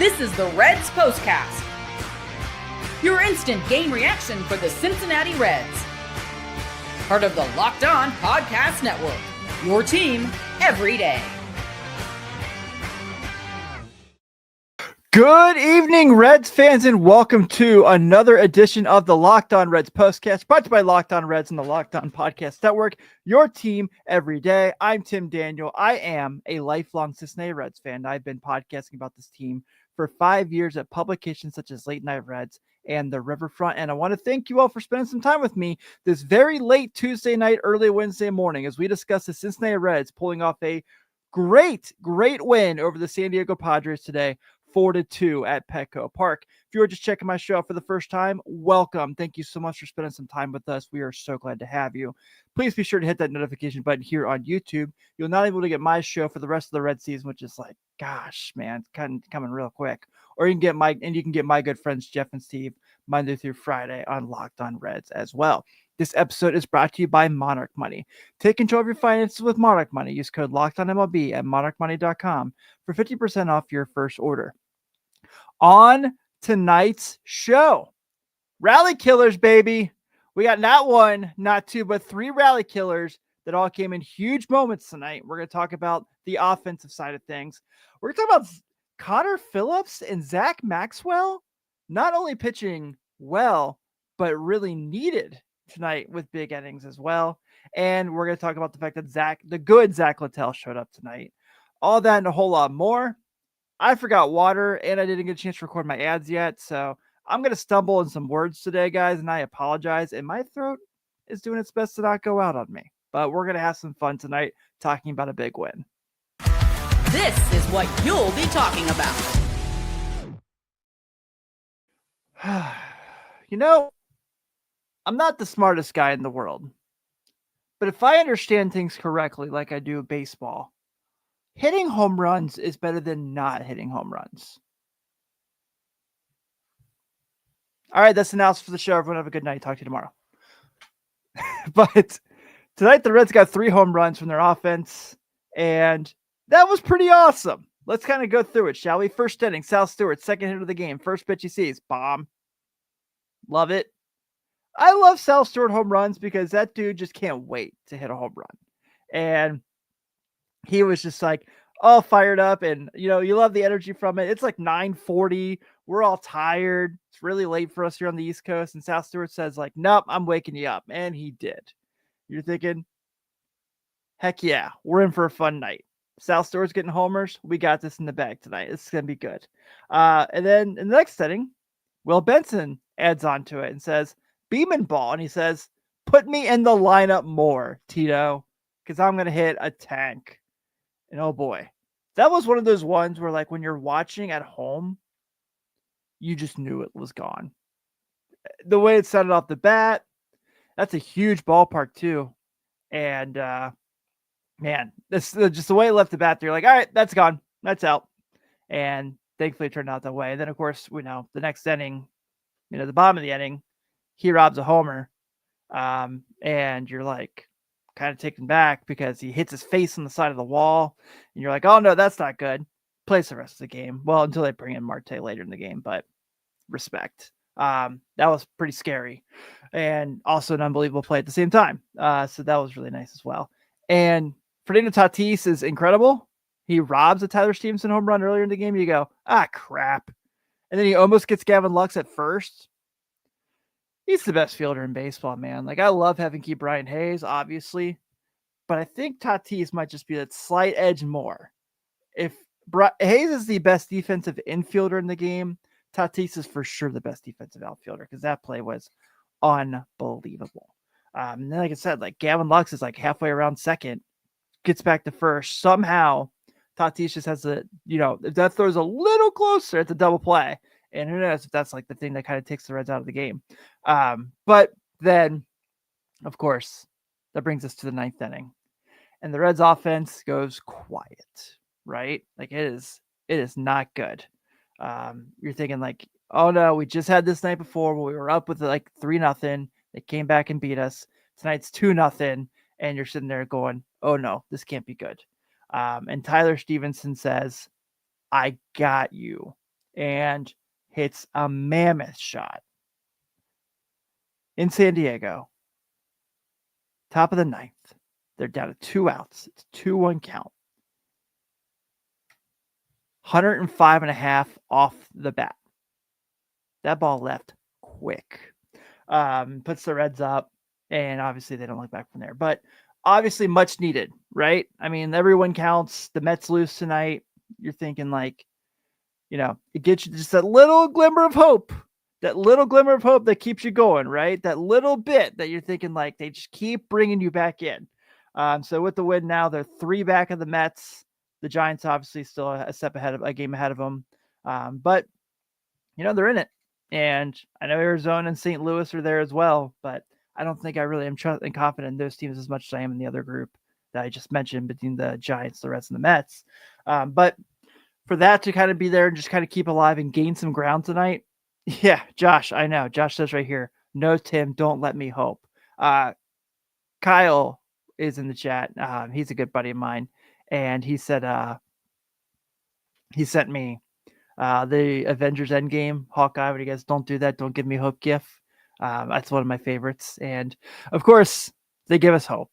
This is the Reds POSTCAST, your instant game reaction for the Cincinnati Reds. Part of the Locked On Podcast Network, your team every day. Good evening, Reds fans, and welcome to another edition of the Locked On Reds Postcast, brought to you by Locked On Reds and the Locked On Podcast Network, your team every day. I'm Tim Daniel. I am a lifelong Cincinnati Reds fan. I've been podcasting about this team for 5 years at publications such as Late Night Reds and the Riverfront, and I want to thank you all for spending some time with me this very late Tuesday night, early Wednesday morning, as we discuss the Cincinnati Reds pulling off a great win over the San Diego Padres today, 4-2 at Petco Park. If you were just checking my show out for the first time, welcome. Thank you so much for spending some time with us. We are so glad to have you. Please be sure to hit that notification button here on YouTube. You'll not be able to get my show for the rest of the Red season, which is like, gosh, man, it's coming real quick. Or you can get my good friends Jeff and Steve Monday through Friday on Locked On Reds as well. This episode is brought to you by Monarch Money. Take control of your finances with Monarch Money. Use code LOCKEDONMLB at monarchmoney.com for 50% off your first order. On tonight's show, rally killers, baby. We got not one, not two, but three rally killers that all came in huge moments tonight. We're going to talk about the offensive side of things. We're going to talk about Connor Phillips and Zach Maxwell not only pitching well, but really needed tonight with big innings as well. And we're going to talk about the fact that the good Zach Littell showed up tonight. All that and a whole lot more. I forgot water, and I didn't get a chance to record my ads yet, so I'm going to stumble in some words today, guys, and I apologize, and my throat is doing its best to not go out on me. But we're going to have some fun tonight talking about a big win. This is what you'll be talking about. You know, I'm not the smartest guy in the world, but if I understand things correctly, like I do with baseball, hitting home runs is better than not hitting home runs. All right, that's the announcement for the show. Everyone have a good night. Talk to you tomorrow. But tonight, the Reds got 3 home runs from their offense, and that was pretty awesome. Let's kind of go through it, shall we? First inning, Sal Stewart, second hit of the game. First pitch he sees, bomb. Love it. I love Sal Stewart home runs because that dude just can't wait to hit a home run. And he was just like all fired up, and you love the energy from it. It's like 9:40. We're all tired. It's really late for us here on the East Coast. And Sal Stewart says like, nope, I'm waking you up. And he did. You're thinking, heck yeah, we're in for a fun night. Sal Stewart's getting homers. We got this in the bag tonight. It's going to be good. And then in the next inning, Will Benson adds on to it and says, Beeman ball. And he says, put me in the lineup more, Tito, because I'm going to hit a tank. And oh boy, that was one of those ones where like when you're watching at home, you just knew it was gone. The way it sounded off the bat, that's a huge ballpark too. And man, this just the way it left the bat, you're like, all right, that's gone. That's out. And thankfully it turned out that way. And then of course, we know the next inning, the bottom of the inning, he robs a homer. And you're like, kind of taken back because he hits his face on the side of the wall and you're like, oh no, that's not good. Plays the rest of the game. Well, until they bring in Marte later in the game, but respect. That was pretty scary and also an unbelievable play at the same time. So that was really nice as well. And Fernando Tatis is incredible. He robs a Tyler Stephenson home run earlier in the game. You go, crap. And then he almost gets Gavin Lux at first. He's the best fielder in baseball, man. Like, I love having Key Brian Hayes, obviously, but I think Tatis might just be that slight edge more. If Hayes is the best defensive infielder in the game, Tatis is for sure the best defensive outfielder because that play was unbelievable. And then, like I said, like Gavin Lux is like halfway around second, gets back to first. Somehow, Tatis just has if that throws a little closer, it's a double play. And who knows if that's like the thing that kind of takes the Reds out of the game. But then, of course, that brings us to the 9th inning. And the Reds offense goes quiet, right? Like it is not good. You're thinking like, oh no, we just had this night before where we were up with like 3-0. They came back and beat us. Tonight's 2-0. And you're sitting there going, oh no, this can't be good. And Tyler Stephenson says, I got you. and hits a mammoth shot in San Diego. Top of the ninth. They're down to 2 outs. It's 2-1 count. 105.5 off the bat. That ball left quick. Puts the Reds up, and obviously they don't look back from there. But obviously much needed, right? I mean, everyone counts. The Mets lose tonight. You're thinking like, it gets you just that little glimmer of hope. That little glimmer of hope that keeps you going, right? That little bit that you're thinking like they just keep bringing you back in. So with the win now, they're 3 back of the Mets. The Giants obviously still a game ahead of them. But, they're in it. And I know Arizona and St. Louis are there as well, but I don't think I really am confident in those teams as much as I am in the other group that I just mentioned between the Giants, the Reds, and the Mets. But for that to kind of be there and just kind of keep alive and gain some ground tonight. Yeah, Josh, I know. Josh says right here, no, Tim, don't let me hope. Kyle is in the chat. He's a good buddy of mine. And he said, he sent me the Avengers Endgame Hawkeye, but he goes, don't do that. Don't give me hope gif. That's one of my favorites. And of course, they give us hope.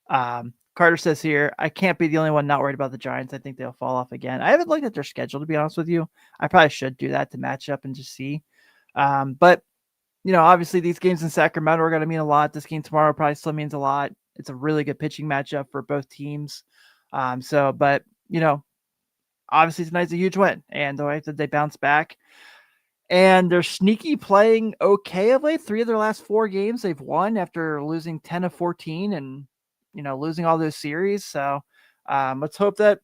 Carter says here, I can't be the only one not worried about the Giants. I think they'll fall off again. I haven't looked at their schedule, to be honest with you. I probably should do that to match up and just see. But, obviously these games in Sacramento are going to mean a lot. This game tomorrow probably still means a lot. It's a really good pitching matchup for both teams. But, obviously tonight's a huge win. And the way that they bounce back. And they're sneaky playing okay of late. 3 of their last 4 games they've won after losing 10 of 14 and, losing all those series. So let's hope that,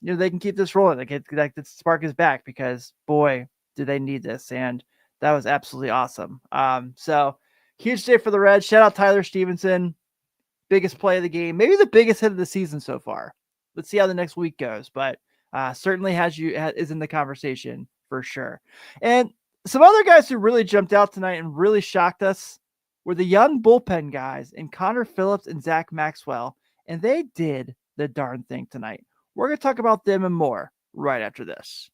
they can keep this rolling. Like the spark is back because, boy, do they need this. And that was absolutely awesome. So huge day for the Reds. Shout out Tyler Stephenson. Biggest play of the game. Maybe the biggest hit of the season so far. Let's see how the next week goes. But certainly is in the conversation for sure. And some other guys who really jumped out tonight and really shocked us were the young bullpen guys in Connor Phillips and Zach Maxwell. And they did the darn thing tonight. We're going to talk about them and more right after this.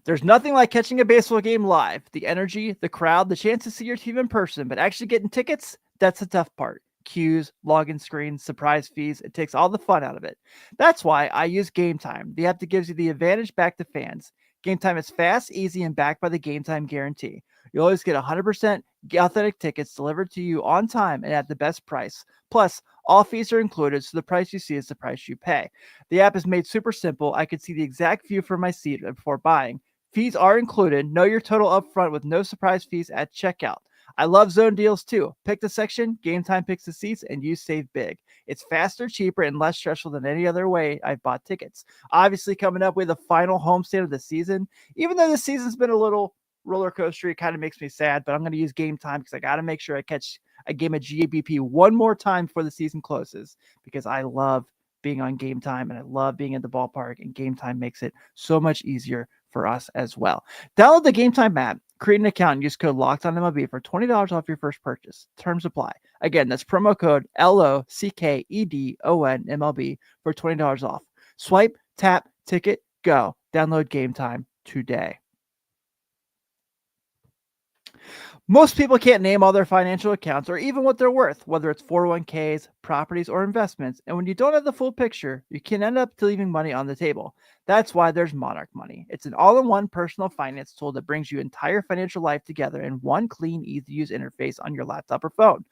There's nothing like catching a baseball game live. The energy, the crowd, the chance to see your team in person, but actually getting tickets, that's the tough part. Queues, login screens, surprise fees. It takes all the fun out of it. That's why I use Gametime, the app that gives you the advantage back to fans. Gametime is fast, easy, and backed by the Gametime guarantee. You'll always get 100% authentic tickets delivered to you on time and at the best price. Plus, all fees are included, so the price you see is the price you pay. The app is made super simple. I could see the exact view from my seat before buying. Fees are included. Know your total upfront with no surprise fees at checkout. I love zone deals too. Pick the section, Gametime picks the seats, and you save big. It's faster, cheaper, and less stressful than any other way I've bought tickets. Obviously, coming up with the final homestand of the season. Even though the season's been a little roller coaster, it kind of makes me sad, but I'm going to use Gametime because I got to make sure I catch a game of GABP one more time before the season closes because I love being on Gametime and I love being at the ballpark, and Gametime makes it so much easier for us as well. Download the Gametime app, create an account, and use code LOCKEDONMLB for $20 off your first purchase. Terms apply. Again, that's promo code LOCKEDONMLB for $20 off. Swipe, tap, ticket, go. Download Gametime today. Most people can't name all their financial accounts or even what they're worth, whether it's 401ks, properties, or investments. And when you don't have the full picture, you can end up leaving money on the table. That's why there's Monarch Money. It's an all-in-one personal finance tool that brings your entire financial life together in one clean, easy-to-use interface on your laptop or phone.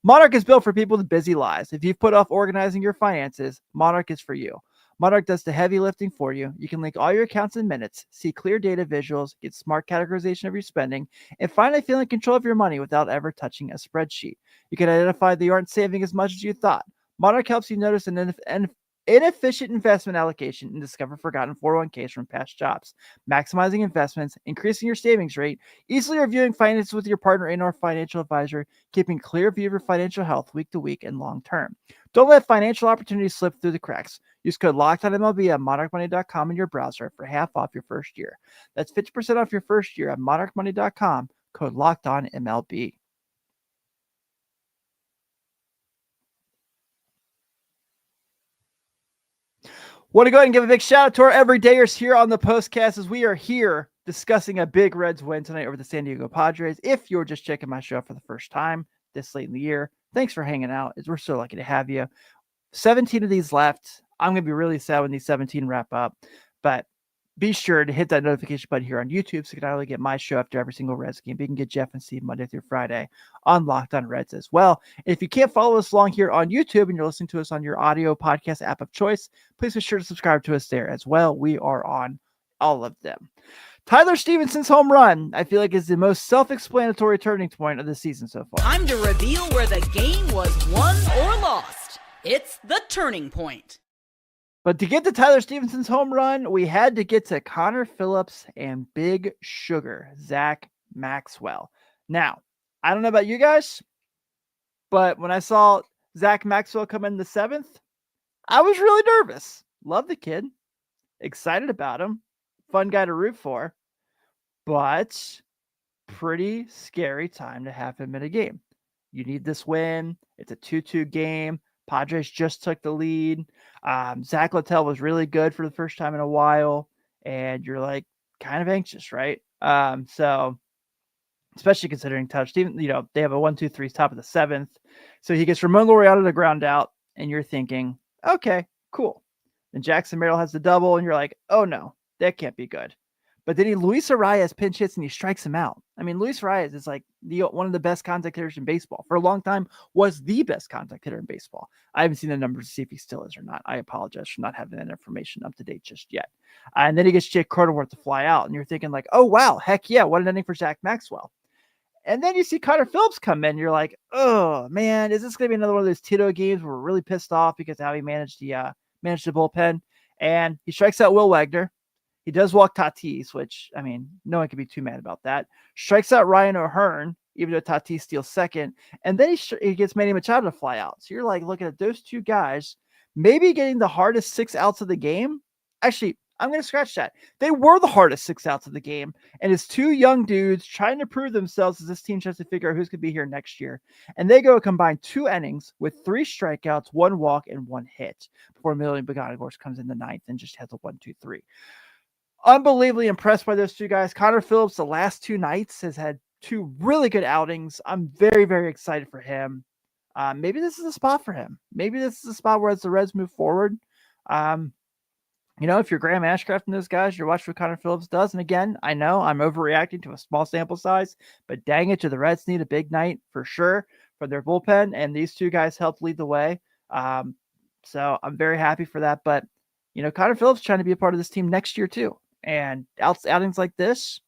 Monarch is built for people with busy lives. If you've put off organizing your finances, Monarch is for you. Monarch does the heavy lifting for you. You can link all your accounts in minutes, see clear data visuals, get smart categorization of your spending, and finally feel in control of your money without ever touching a spreadsheet. You can identify that you aren't saving as much as you thought. Monarch helps you notice an inefficient investment allocation and discover forgotten 401ks from past jobs, maximizing investments, increasing your savings rate, easily reviewing finances with your partner and/or financial advisor, keeping clear view of your financial health week to week and long term. Don't let financial opportunities slip through the cracks. Use code LOCKEDONMLB at monarchmoney.com in your browser for half off your first year. That's 50% off your first year at monarchmoney.com, code LOCKEDONMLB. Want to go ahead and give a big shout out to our everydayers here on the postcast as we are here discussing a big Reds win tonight over the San Diego Padres. If you're just checking my show for the first time this late in the year, thanks for hanging out. We're so lucky to have you. 17 of these left. I'm going to be really sad when these 17 wrap up, but be sure to hit that notification button here on YouTube so you can not only get my show after every single Reds game, but you can get Jeff and Steve Monday through Friday on Locked On Reds as well. And if you can't follow us along here on YouTube and you're listening to us on your audio podcast app of choice, please be sure to subscribe to us there as well. We are on all of them. Tyler Stephenson's home run, I feel like, is the most self-explanatory turning point of the season so far. Time to reveal where the game was won or lost. It's the turning point. But to get to Tyler Stephenson's home run, we had to get to Connor Phillips and Big Sugar, Zach Maxwell. Now, I don't know about you guys, but when I saw Zach Maxwell come in the 7th, I was really nervous. Love the kid. Excited about him. Fun guy to root for. But pretty scary time to have him in a game. You need this win. It's a 2-2 game. Padres just took the lead. Zach Littell was really good for the first time in a while, and you're like kind of anxious, right? So especially considering Tyler Stephens, they have a 1-2-3 top of the 7th. So he gets Ramon Laureano to ground out, and you're thinking, okay, cool. Then Jackson Merrill has the double, and you're like, oh no, that can't be good. But then Luis Arias pinch hits and he strikes him out. I mean, Luis Arias is like one of the best contact hitters in baseball. For a long time, was the best contact hitter in baseball. I haven't seen the numbers to see if he still is or not. I apologize for not having that information up to date just yet. And then he gets Jake Cronenworth to fly out, and you're thinking like, oh wow, heck yeah, what an ending for Zach Maxwell. And then you see Connor Phillips come in, and you're like, oh man, is this going to be another one of those Tito games where we're really pissed off because of how he managed the bullpen? And he strikes out Will Wagner. He does walk Tatis, which, I mean, no one can be too mad about that. Strikes out Ryan O'Hearn, even though Tatis steals second. And then he gets Manny Machado to fly out. So you're like looking at those two guys, maybe getting the hardest 6 outs of the game. Actually, I'm going to scratch that. They were the hardest 6 outs of the game. And it's 2 young dudes trying to prove themselves as this team tries to figure out who's going to be here next year. And they go combine 2 innings with 3 strikeouts, 1 walk, and 1 hit before Emilio Pagán, of course, comes in the 9th and just has a 1-2-3. Unbelievably impressed by those 2 guys. Connor Phillips, the last 2 nights, has had 2 really good outings. I'm very, very excited for him. Maybe this is a spot for him. Maybe this is a spot where as the Reds move forward, if you're Graham Ashcraft and those guys, you're watching what Connor Phillips does. And again, I know I'm overreacting to a small sample size, but dang it, the Reds need a big night for sure for their bullpen. And these 2 guys helped lead the way. So I'm very happy for that. But, Connor Phillips trying to be a part of this team next year too. And outings like this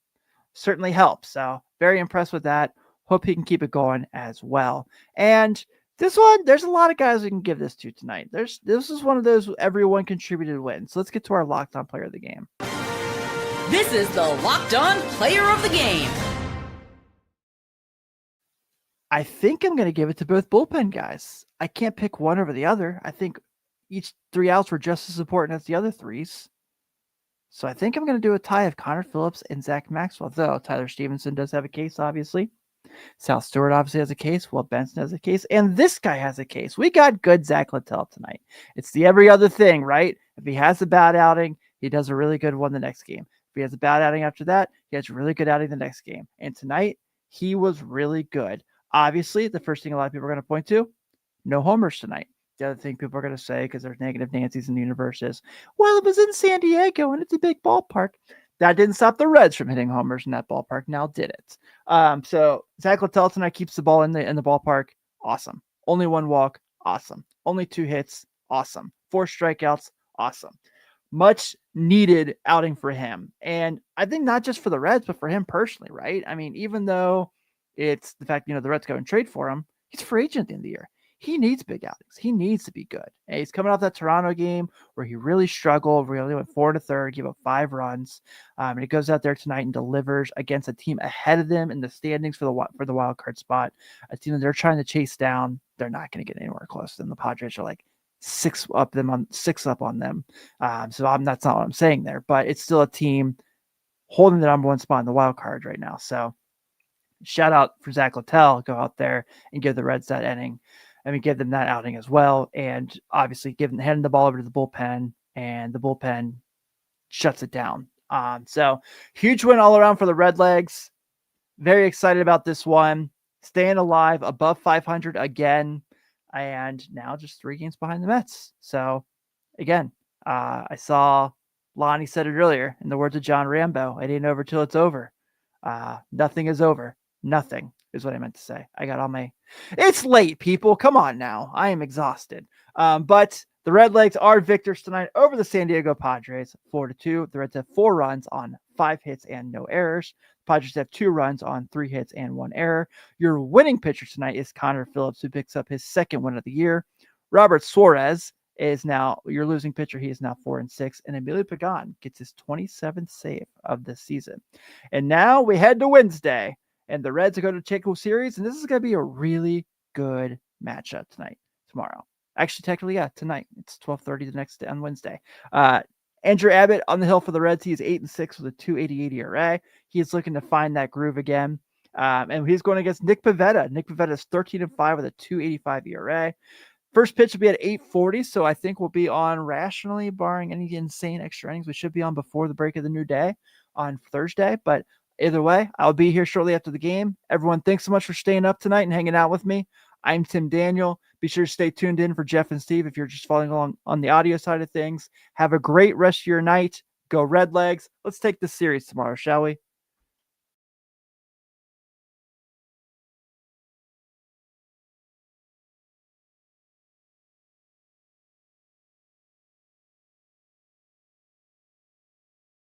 certainly help. So very impressed with that. Hope he can keep it going as well. And this one, there's a lot of guys we can give this to tonight. This is one of those everyone contributed wins. So let's get to our Locked On Player of the Game. This is the Locked On Player of the Game. I think I'm going to give it to both bullpen guys. I can't pick one over the other. I think each 3 outs were just as important as the other 3s. So I think I'm going to do a tie of Connor Phillips and Zach Maxwell, though Tyler Stephenson does have a case, obviously. Sal Stewart obviously has a case. Will Benson has a case. And this guy has a case. We got good Zach Littell tonight. It's the every other thing, right? If he has a bad outing, he does a really good one the next game. If he has a bad outing after that, he has a really good outing the next game. And tonight, he was really good. Obviously, the first thing a lot of people are going to point to, no homers tonight. The other thing people are going to say, because there's negative Nancy's in the universe, is, well, it was in San Diego and it's a big ballpark. That didn't stop the Reds from hitting homers in that ballpark. Now did it? So Zach Littell tonight keeps the ball in the ballpark. Awesome. Only 1 walk. Awesome. Only 2 hits. Awesome. 4 strikeouts. Awesome. Much needed outing for him. And I think not just for the Reds, but for him personally, right? I mean, even though it's the fact, the Reds go and trade for him, he's a free agent at the end of the year. He needs big outings. He needs to be good. And he's coming off that Toronto game where he really struggled, really went 4 1/3, gave up 5 runs. And he goes out there tonight and delivers against a team ahead of them in the standings for the wild card spot. A team that they're trying to chase down. They're not going to get anywhere close. Then the Padres are like 6 up on them. So that's not what I'm saying there, but it's still a team holding the number 1 spot in the wild card right now. So shout out for Zach Littell. Go out there and give the Reds that inning. Give them that outing as well. And obviously handing the ball over to the bullpen, and the bullpen shuts it down. So huge win all around for the Redlegs. Very excited about this one. Staying alive above 500 again, and now just 3 games behind the Mets. So again, I saw Lonnie said it earlier in the words of John Rambo, it ain't over till it's over. Nothing is over. Nothing is what I meant to say. I got all my, it's late, people. Come on now. I am exhausted. But the Redlegs are victors tonight over the San Diego Padres, 4-2. The Reds have 4 runs on 5 hits and no errors. The Padres have 2 runs on 3 hits and 1 error. Your winning pitcher tonight is Connor Phillips, who picks up his 2nd win of the year. Robert Suarez is now your losing pitcher. He is now 4-6, and Emilio Pagán gets his 27th save of this season. And now we head to Wednesday, and the Reds are going to take a series, and this is going to be a really good matchup tomorrow. Actually, technically, yeah, tonight. It's 12:30 the next day on Wednesday. Andrew Abbott on the hill for the Reds. He is 8-6 with a 2.88 ERA. He is looking to find that groove again. And he's going against Nick Pivetta. Nick Pivetta is 13-5 with a 2.85 ERA. First pitch will be at 8:40, so I think we'll be on rationally, barring any insane extra innings. We should be on before the break of the new day on Thursday. But either way, I'll be here shortly after the game. Everyone, thanks so much for staying up tonight and hanging out with me. I'm Tim Daniel. Be sure to stay tuned in for Jeff and Steve if you're just following along on the audio side of things. Have a great rest of your night. Go Redlegs. Let's take this series tomorrow, shall we?